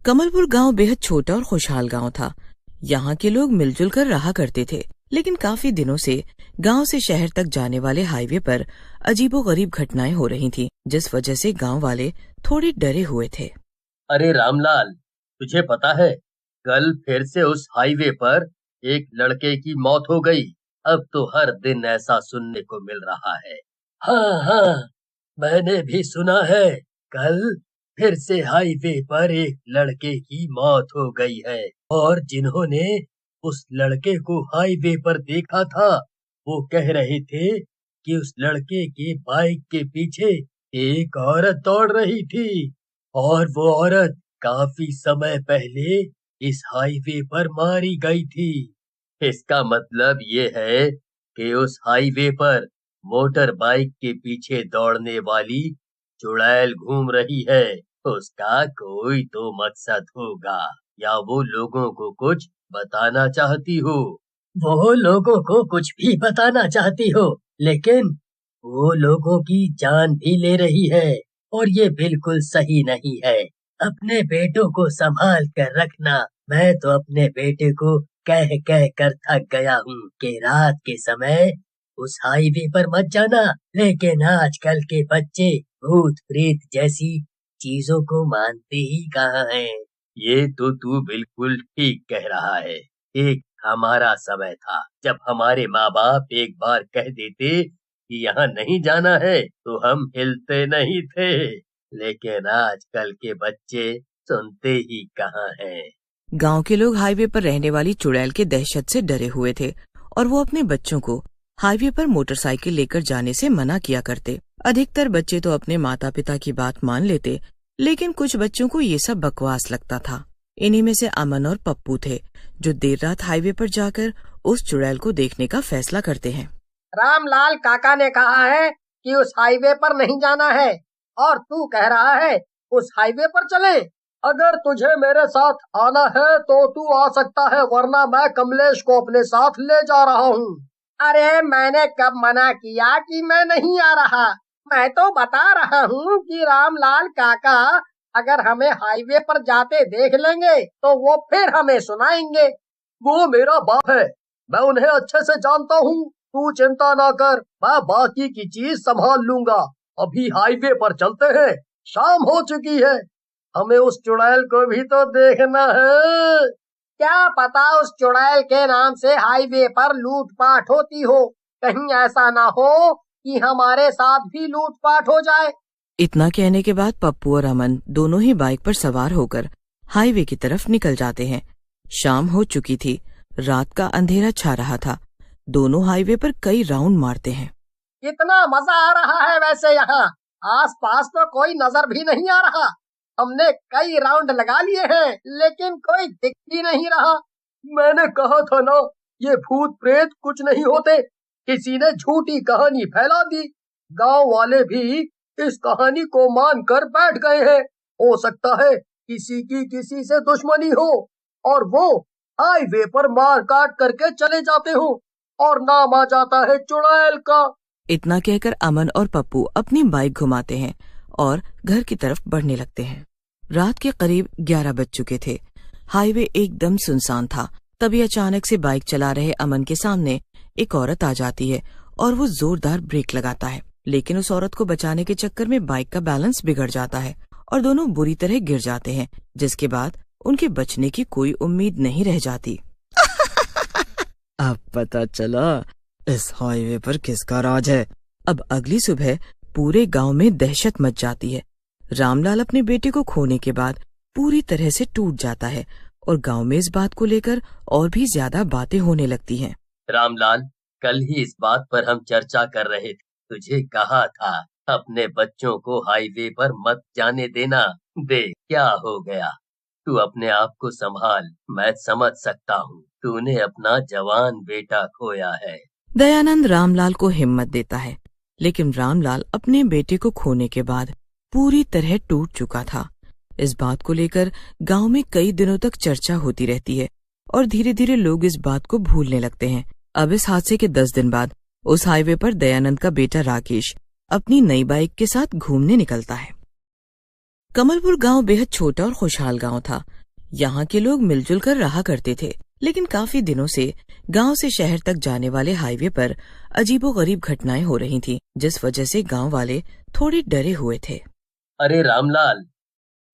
कमलपुर गांव बेहद छोटा और खुशहाल गांव था। यहाँ के लोग मिलजुल कर रहा करते थे, लेकिन काफी दिनों से गांव से शहर तक जाने वाले हाईवे पर अजीबोगरीब घटनाएं हो रही थीं, जिस वजह से गांव वाले थोड़े डरे हुए थे। अरे रामलाल, तुझे पता है कल फिर से उस हाईवे पर एक लड़के की मौत हो गई। अब तो हर दिन ऐसा सुनने को मिल रहा है। हाँ हाँ, मैंने भी सुना है। कल फिर से हाईवे पर एक लड़के की मौत हो गई है और जिन्होंने उस लड़के को हाईवे पर देखा था वो कह रहे थे कि उस लड़के के बाइक के पीछे एक औरत दौड़ रही थी और वो औरत काफी समय पहले इस हाईवे पर मारी गई थी। इसका मतलब ये है कि उस हाईवे पर मोटर बाइक के पीछे दौड़ने वाली चुड़ैल घूम रही है। उसका कोई तो मकसद होगा, या वो लोगों को कुछ बताना चाहती हो। वो लोगों को कुछ भी बताना चाहती हो, लेकिन वो लोगों की जान भी ले रही है और ये बिल्कुल सही नहीं है। अपने बेटों को संभाल कर रखना। मैं तो अपने बेटे को कह कह कर थक गया हूँ कि रात के समय उस हाईवे पर मत जाना, लेकिन आजकल के बच्चे भूत प्रेत जैसी चीजों को मानते ही कहाँ हैं। ये तो तू बिल्कुल ठीक कह रहा है। एक हमारा समय था जब हमारे माँ बाप एक बार कह देते कि यहाँ नहीं जाना है तो हम हिलते नहीं थे, लेकिन आजकल के बच्चे सुनते ही कहाँ हैं। गांव के लोग हाईवे पर रहने वाली चुड़ैल के दहशत से डरे हुए थे और वो अपने बच्चों को हाईवे पर मोटरसाइकिल लेकर जाने से मना किया करते। अधिकतर बच्चे तो अपने माता पिता की बात मान लेते, लेकिन कुछ बच्चों को ये सब बकवास लगता था। इन्हीं में से अमन और पप्पू थे, जो देर रात हाईवे पर जाकर उस चुड़ैल को देखने का फैसला करते हैं। रामलाल काका ने कहा है कि उस हाईवे पर नहीं जाना है और तू कह रहा है उस हाईवे पर चले। अगर तुझे मेरे साथ आना है तो तू आ सकता है, वरना मैं कमलेश को अपने साथ ले जा रहा हूँ। अरे मैंने कब मना किया कि मैं नहीं आ रहा। मैं तो बता रहा हूँ कि रामलाल काका अगर हमें हाईवे पर जाते देख लेंगे तो वो फिर हमें सुनाएंगे। वो मेरा बाप है, मैं उन्हें अच्छे से जानता हूँ। तू चिंता ना कर, मैं बाकी की चीज संभाल लूंगा। अभी हाईवे पर चलते हैं, शाम हो चुकी है। हमें उस चुड़ैल को भी तो देखना है। क्या पता उस चुड़ैल के नाम से हाईवे पर लूटपाट होती हो। कहीं ऐसा ना हो कि हमारे साथ भी लूटपाट हो जाए। इतना कहने के बाद पप्पू और अमन दोनों ही बाइक पर सवार होकर हाईवे की तरफ निकल जाते हैं। शाम हो चुकी थी, रात का अंधेरा छा रहा था। दोनों हाईवे पर कई राउंड मारते हैं। कितना मजा आ रहा है वैसे यहाँ। आस पास तो कोई नजर भी नहीं आ रहा। हमने कई राउंड लगा लिए हैं, लेकिन कोई दिख ही नहीं रहा। मैंने कहा था ना, ये भूत प्रेत कुछ नहीं होते। किसी ने झूठी कहानी फैला दी। गांव वाले भी इस कहानी को मानकर बैठ गए हैं। हो सकता है किसी की किसी से दुश्मनी हो और वो हाईवे पर मार काट करके चले जाते हो और नाम आ जाता है चुड़ैल का। इतना कहकर अमन और पप्पू अपनी बाइक घुमाते हैं और घर की तरफ बढ़ने लगते हैं। रात के करीब 11 बज चुके थे। हाईवे एकदम सुनसान था। तभी अचानक से बाइक चला रहे अमन के सामने एक औरत आ जाती है और वो जोरदार ब्रेक लगाता है, लेकिन उस औरत को बचाने के चक्कर में बाइक का बैलेंस बिगड़ जाता है और दोनों बुरी तरह गिर जाते हैं, जिसके बाद उनके बचने की कोई उम्मीद नहीं रह जाती। अब पता चला इस हाईवे पर किसका राज है। अब अगली सुबह पूरे गांव में दहशत मच जाती है। रामलाल अपने बेटे को खोने के बाद पूरी तरह से टूट जाता है और गांव में इस बात को लेकर और भी ज्यादा बातें होने लगती हैं। रामलाल, कल ही इस बात पर हम चर्चा कर रहे थे। तुझे कहा था अपने बच्चों को हाईवे पर मत जाने देना। देख क्या हो गया। तू अपने आप को संभाल। मैं समझ सकता हूँ तूने अपना जवान बेटा खोया है। दयानंद रामलाल को हिम्मत देता है, लेकिन रामलाल अपने बेटे को खोने के बाद पूरी तरह टूट चुका था। इस बात को लेकर गांव में कई दिनों तक चर्चा होती रहती है और धीरे धीरे लोग इस बात को भूलने लगते हैं। अब इस हादसे के 10 दिन बाद उस हाईवे पर दयानंद का बेटा राकेश अपनी नई बाइक के साथ घूमने निकलता है। कमलपुर गांव बेहद छोटा और खुशहाल गांव था। यहाँ के लोग मिलजुल कर रहा करते थे, लेकिन काफी दिनों से गांव से शहर तक जाने वाले हाईवे पर अजीबोगरीब घटनाएं हो रही थीं, जिस वजह से गांव वाले थोड़े डरे हुए थे। अरे रामलाल,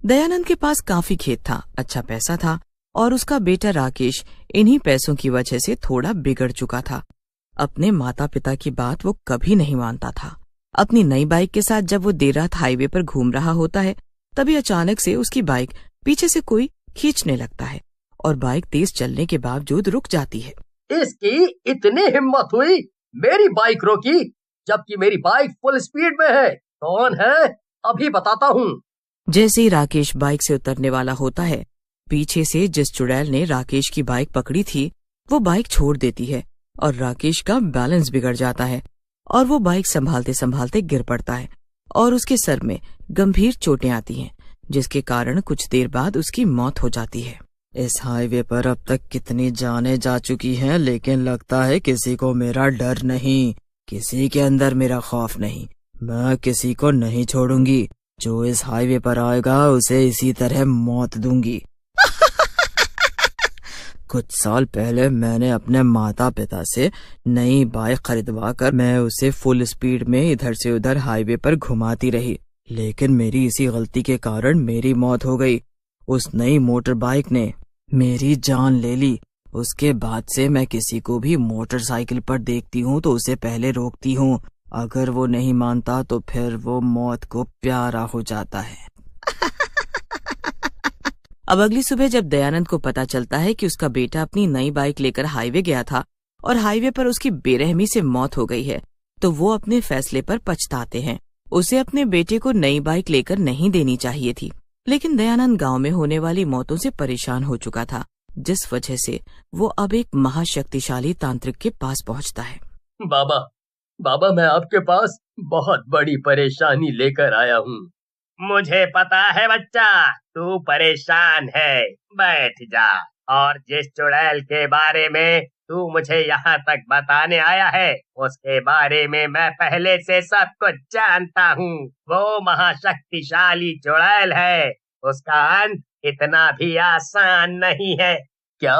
दयानंद के पास काफी खेत था, अच्छा पैसा था और उसका बेटा राकेश इन्हीं पैसों की वजह से थोड़ा बिगड़ चुका था। अपने माता पिता की बात वो कभी नहीं मानता था। अपनी नई बाइक के साथ जब वो देर रात हाईवे पर घूम रहा होता है, तभी अचानक से उसकी बाइक पीछे से कोई खींचने लगता है और बाइक तेज चलने के बावजूद रुक जाती है। इसकी इतनी हिम्मत हुई, मेरी बाइक रोकी, जबकि मेरी बाइक फुल स्पीड में है। कौन है अभी बताता हूँ। जैसे ही राकेश बाइक से उतरने वाला होता है, पीछे से जिस चुड़ैल ने राकेश की बाइक पकड़ी थी वो बाइक छोड़ देती है और राकेश का बैलेंस बिगड़ जाता है और वो बाइक संभालते संभालते गिर पड़ता है और उसके सर में गंभीर चोटें आती हैं, जिसके कारण कुछ देर बाद उसकी मौत हो जाती है। इस हाईवे पर अब तक कितनी जानें जा चुकी हैं, लेकिन लगता है किसी को मेरा डर नहीं, किसी के अंदर मेरा खौफ नहीं। मैं किसी को नहीं छोड़ूंगी। जो इस हाईवे पर आएगा उसे इसी तरह मौत दूंगी। कुछ साल पहले मैंने अपने माता पिता से नई बाइक खरीदवा कर मैं उसे फुल स्पीड में इधर से उधर हाईवे पर घुमाती रही, लेकिन मेरी इसी गलती के कारण मेरी मौत हो गई। उस नई मोटर बाइक ने मेरी जान ले ली। उसके बाद से मैं किसी को भी मोटरसाइकिल पर देखती हूँ तो उसे पहले रोकती हूँ। अगर वो नहीं मानता तो फिर वो मौत को प्यारा हो जाता है। अब अगली सुबह जब दयानंद को पता चलता है कि उसका बेटा अपनी नई बाइक लेकर हाईवे गया था और हाईवे पर उसकी बेरहमी से मौत हो गई है, तो वो अपने फैसले पर पछताते हैं। उसे अपने बेटे को नई बाइक लेकर नहीं देनी चाहिए थी, लेकिन दयानंद गांव में होने वाली मौतों से परेशान हो चुका था, जिस वजह से वो अब एक महाशक्तिशाली तांत्रिक के पास पहुंचता है। बाबा मैं आपके पास बहुत बड़ी परेशानी लेकर आया हूँ। मुझे पता है बच्चा, तू परेशान है। बैठ जा। और जिस चुड़ैल के बारे में तू मुझे यहाँ तक बताने आया है, उसके बारे में मैं पहले से सब कुछ जानता हूँ। वो महाशक्तिशाली चुड़ैल है। उसका अंत इतना भी आसान नहीं है। क्या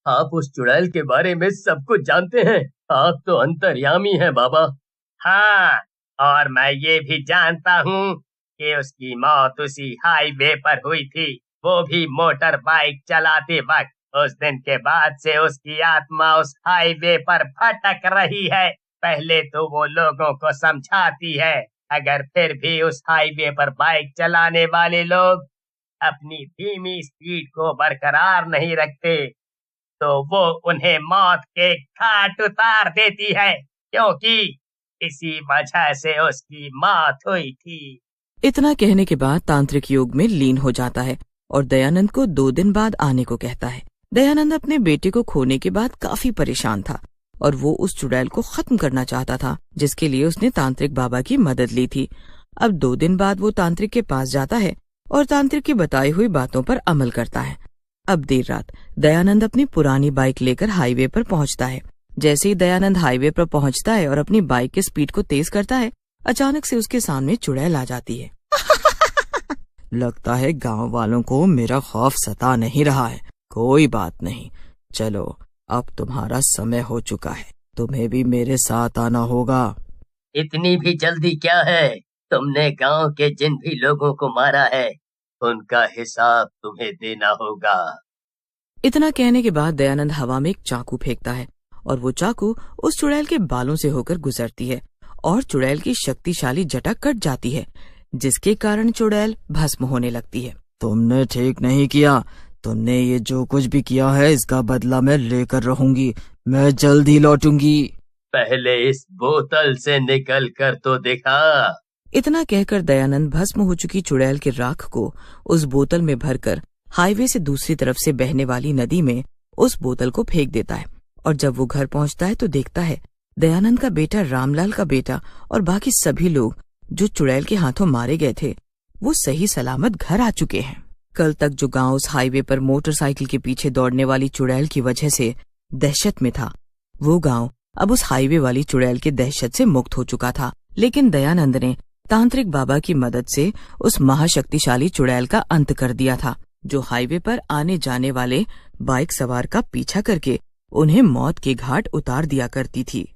आप उस चुड़ैल के बारे में सब कुछ जानते हैं? आप तो अंतर्यामी हैं बाबा। हाँ, और मैं ये भी जानता हूँ कि उसकी मौत उसी हाईवे पर हुई थी, वो भी मोटर बाइक चलाते वक्त। उस दिन के बाद से उसकी आत्मा उस हाईवे पर भटक रही है। पहले तो वो लोगों को समझाती है, अगर फिर भी उस हाईवे पर बाइक चलाने वाले लोग अपनी धीमी स्पीड को बरकरार नहीं रखते तो वो उन्हें मौत के घाट उतार देती है, क्योंकि इसी वजह से उसकी मौत हुई थी। इतना कहने के बाद तांत्रिक योग में लीन हो जाता है और दयानंद को 2 दिन बाद आने को कहता है। दयानंद अपने बेटे को खोने के बाद काफी परेशान था और वो उस चुड़ैल को खत्म करना चाहता था, जिसके लिए उसने तांत्रिक बाबा की मदद ली थी। अब 2 दिन बाद वो तांत्रिक के पास जाता है और तांत्रिक की बताई हुई बातों पर अमल करता है। अब देर रात दयानंद अपनी पुरानी बाइक लेकर हाईवे पर पहुंचता है। जैसे ही दयानंद हाईवे पर पहुंचता है और अपनी बाइक की स्पीड को तेज करता है, अचानक से उसके सामने चुड़ैल आ जाती है। लगता है गांव वालों को मेरा खौफ सता नहीं रहा है। कोई बात नहीं, चलो अब तुम्हारा समय हो चुका है, तुम्हें भी मेरे साथ आना होगा। इतनी भी जल्दी क्या है? तुमने गांव के जिन भी लोगों को मारा है उनका हिसाब तुम्हें देना होगा। इतना कहने के बाद दयानंद हवा में एक चाकू फेंकता है और वो चाकू उस चुड़ैल के बालों से होकर गुजरती है और चुड़ैल की शक्तिशाली जटा कट जाती है, जिसके कारण चुड़ैल भस्म होने लगती है। तुमने ठीक नहीं किया। तुमने ये जो कुछ भी किया है इसका बदला मैं लेकर रहूंगी। मैं जल्द ही लौटूंगी। पहले इस बोतल से निकल कर तो दिखा। इतना कहकर दयानंद भस्म हो चुकी चुड़ैल के राख को उस बोतल में भरकर हाईवे से दूसरी तरफ से बहने वाली नदी में उस बोतल को फेंक देता है। और जब वो घर पहुंचता है तो देखता है दयानंद का बेटा, रामलाल का बेटा और बाकी सभी लोग जो चुड़ैल के हाथों मारे गए थे वो सही सलामत घर आ चुके हैं। कल तक जो गांव उस हाईवे पर मोटरसाइकिल के पीछे दौड़ने वाली चुड़ैल की वजह से दहशत में था, वो गांव अब उस हाईवे वाली चुड़ैल की दहशत से मुक्त हो चुका था। लेकिन दयानंद ने तांत्रिक बाबा की मदद से उस महाशक्तिशाली चुड़ैल का अंत कर दिया था, जो हाईवे पर आने जाने वाले बाइक सवार का पीछा करके उन्हें मौत के घाट उतार दिया करती थी।